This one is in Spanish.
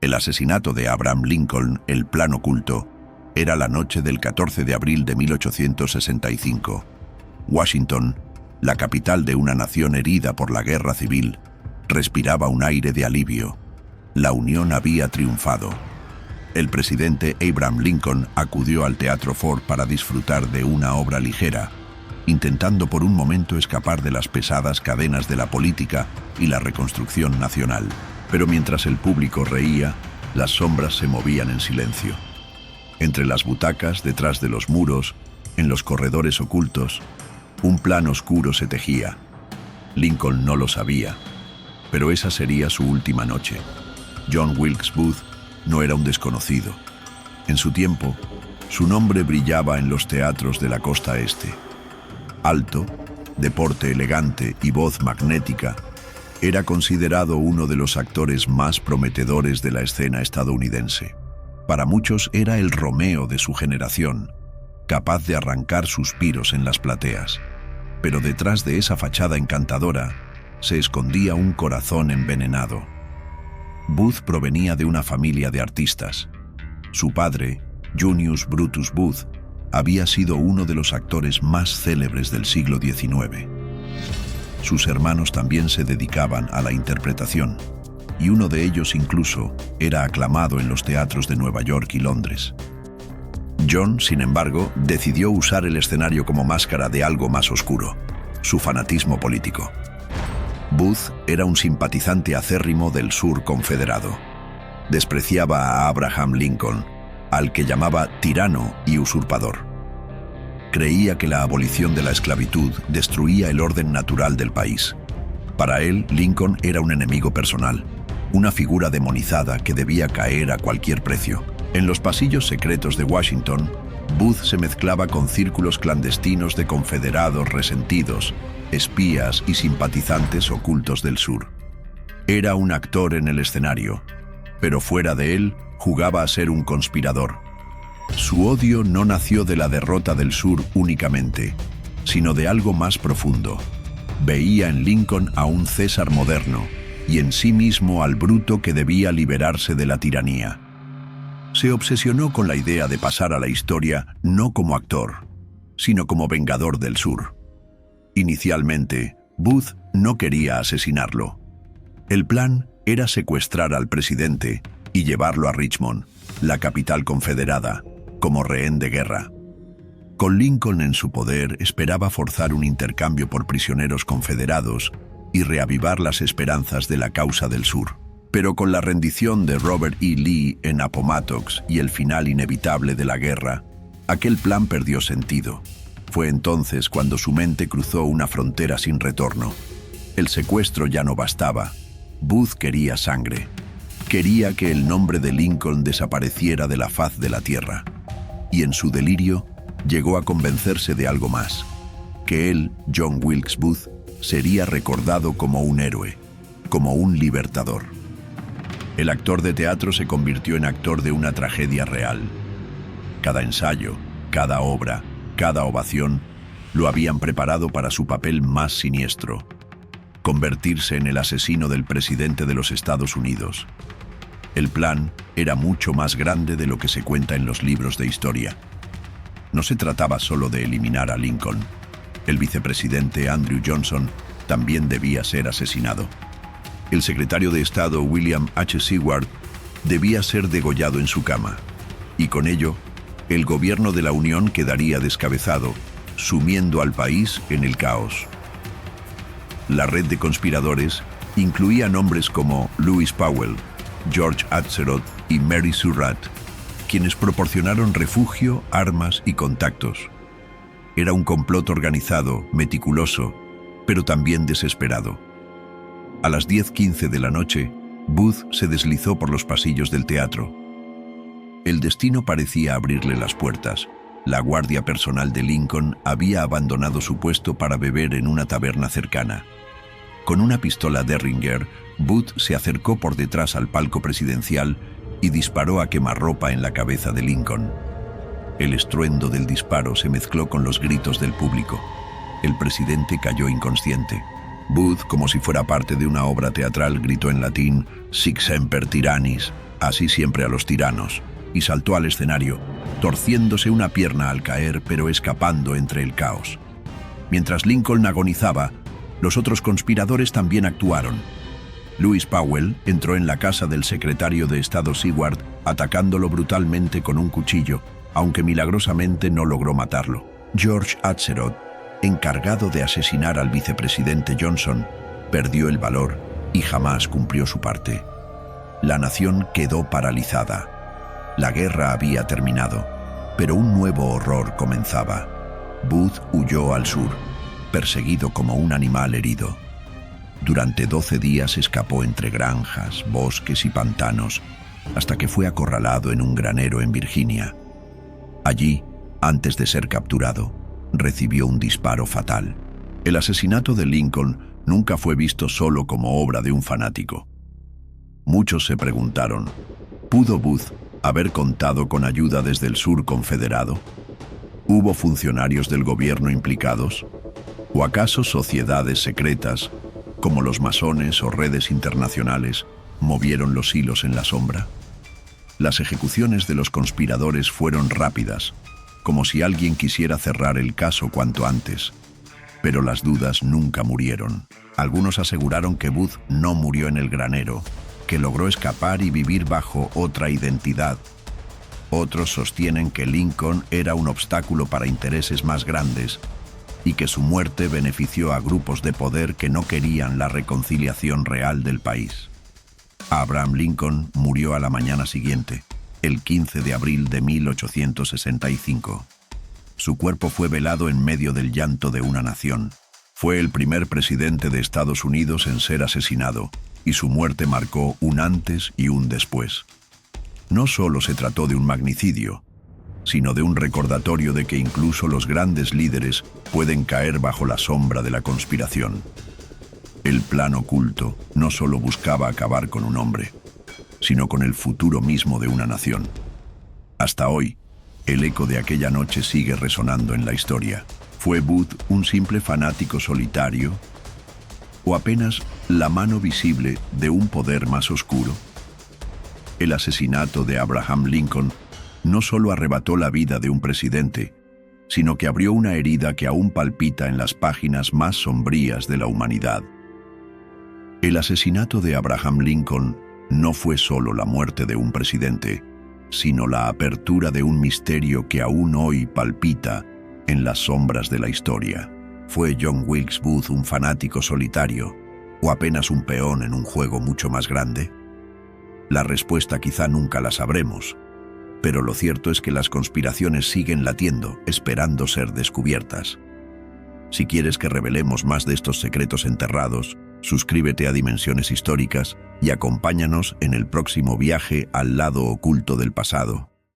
El asesinato de Abraham Lincoln, el plan oculto, era la noche del 14 de abril de 1865. Washington, la capital de una nación herida por la guerra civil, respiraba un aire de alivio. La Unión había triunfado. El presidente Abraham Lincoln acudió al Teatro Ford para disfrutar de una obra ligera, intentando por un momento escapar de las pesadas cadenas de la política y la reconstrucción nacional. Pero mientras el público reía, las sombras se movían en silencio. Entre las butacas, detrás de los muros, en los corredores ocultos, un plan oscuro se tejía. Lincoln no lo sabía, pero esa sería su última noche. John Wilkes Booth no era un desconocido. En su tiempo, su nombre brillaba en los teatros de la costa este. Alto, de porte elegante y voz magnética, era considerado uno de los actores más prometedores de la escena estadounidense. Para muchos era el Romeo de su generación, capaz de arrancar suspiros en las plateas. Pero detrás de esa fachada encantadora se escondía un corazón envenenado. Booth provenía de una familia de artistas. Su padre, Junius Brutus Booth, había sido uno de los actores más célebres del siglo XIX. Sus hermanos también se dedicaban a la interpretación, y uno de ellos incluso era aclamado en los teatros de Nueva York y Londres. John, sin embargo, decidió usar el escenario como máscara de algo más oscuro: su fanatismo político. Booth era un simpatizante acérrimo del sur confederado. Despreciaba a Abraham Lincoln, al que llamaba tirano y usurpador. Creía que la abolición de la esclavitud destruía el orden natural del país. Para él, Lincoln era un enemigo personal, una figura demonizada que debía caer a cualquier precio. En los pasillos secretos de Washington, Booth se mezclaba con círculos clandestinos de confederados resentidos, espías y simpatizantes ocultos del sur. Era un actor en el escenario, pero fuera de él jugaba a ser un conspirador. Su odio no nació de la derrota del sur únicamente, sino de algo más profundo. Veía en Lincoln a un César moderno y en sí mismo al bruto que debía liberarse de la tiranía. Se obsesionó con la idea de pasar a la historia no como actor, sino como vengador del sur. Inicialmente, Booth no quería asesinarlo. El plan era secuestrar al presidente y llevarlo a Richmond, la capital confederada, como rehén de guerra. Con Lincoln en su poder, esperaba forzar un intercambio por prisioneros confederados y reavivar las esperanzas de la causa del sur. Pero con la rendición de Robert E. Lee en Appomattox y el final inevitable de la guerra, aquel plan perdió sentido. Fue entonces cuando su mente cruzó una frontera sin retorno. El secuestro ya no bastaba. Booth quería sangre. Quería que el nombre de Lincoln desapareciera de la faz de la tierra. Y en su delirio, llegó a convencerse de algo más: que él, John Wilkes Booth, sería recordado como un héroe, como un libertador. El actor de teatro se convirtió en actor de una tragedia real. Cada ensayo, cada obra, cada ovación, lo habían preparado para su papel más siniestro: convertirse en el asesino del presidente de los Estados Unidos. El plan era mucho más grande de lo que se cuenta en los libros de historia. No se trataba solo de eliminar a Lincoln. El vicepresidente Andrew Johnson también debía ser asesinado. El secretario de Estado William H. Seward debía ser degollado en su cama. Y con ello, el gobierno de la Unión quedaría descabezado, sumiendo al país en el caos. La red de conspiradores incluía nombres como Lewis Powell, George Atzerodt y Mary Surratt, quienes proporcionaron refugio, armas y contactos. Era un complot organizado, meticuloso, pero también desesperado. A las 10:15 de la noche, Booth se deslizó por los pasillos del teatro. El destino parecía abrirle las puertas. La guardia personal de Lincoln había abandonado su puesto para beber en una taberna cercana. Con una pistola Derringer, Booth se acercó por detrás al palco presidencial y disparó a quemarropa en la cabeza de Lincoln. El estruendo del disparo se mezcló con los gritos del público. El presidente cayó inconsciente. Booth, como si fuera parte de una obra teatral, gritó en latín: «Sic semper tyrannis», así siempre a los tiranos, y saltó al escenario, torciéndose una pierna al caer, pero escapando entre el caos. Mientras Lincoln agonizaba, los otros conspiradores también actuaron. Lewis Powell entró en la casa del secretario de Estado Seward, atacándolo brutalmente con un cuchillo, aunque milagrosamente no logró matarlo. George Atzerodt, encargado de asesinar al vicepresidente Johnson, perdió el valor y jamás cumplió su parte. La nación quedó paralizada. La guerra había terminado, pero un nuevo horror comenzaba. Booth huyó al sur, perseguido como un animal herido. Durante 12 días escapó entre granjas, bosques y pantanos, hasta que fue acorralado en un granero en Virginia. Allí, antes de ser capturado, recibió un disparo fatal. El asesinato de Lincoln nunca fue visto solo como obra de un fanático. Muchos se preguntaron, ¿pudo Booth haber contado con ayuda desde el sur confederado? ¿Hubo funcionarios del gobierno implicados? ¿O acaso sociedades secretas, como los masones o redes internacionales, movieron los hilos en la sombra? Las ejecuciones de los conspiradores fueron rápidas, como si alguien quisiera cerrar el caso cuanto antes. Pero las dudas nunca murieron. Algunos aseguraron que Booth no murió en el granero, que logró escapar y vivir bajo otra identidad. Otros sostienen que Lincoln era un obstáculo para intereses más grandes y que su muerte benefició a grupos de poder que no querían la reconciliación real del país. Abraham Lincoln murió a la mañana siguiente, el 15 de abril de 1865. Su cuerpo fue velado en medio del llanto de una nación. Fue el primer presidente de Estados Unidos en ser asesinado, y su muerte marcó un antes y un después. No solo se trató de un magnicidio, sino de un recordatorio de que incluso los grandes líderes pueden caer bajo la sombra de la conspiración. El plan oculto no solo buscaba acabar con un hombre, sino con el futuro mismo de una nación. Hasta hoy, el eco de aquella noche sigue resonando en la historia. ¿Fue Booth un simple fanático solitario? ¿O apenas la mano visible de un poder más oscuro? El asesinato de Abraham Lincoln no solo arrebató la vida de un presidente, sino que abrió una herida que aún palpita en las páginas más sombrías de la humanidad. El asesinato de Abraham Lincoln no fue solo la muerte de un presidente, sino la apertura de un misterio que aún hoy palpita en las sombras de la historia. ¿Fue John Wilkes Booth un fanático solitario o apenas un peón en un juego mucho más grande? La respuesta quizá nunca la sabremos, pero lo cierto es que las conspiraciones siguen latiendo, esperando ser descubiertas. Si quieres que revelemos más de estos secretos enterrados, suscríbete a Dimensiones Históricas y acompáñanos en el próximo viaje al lado oculto del pasado.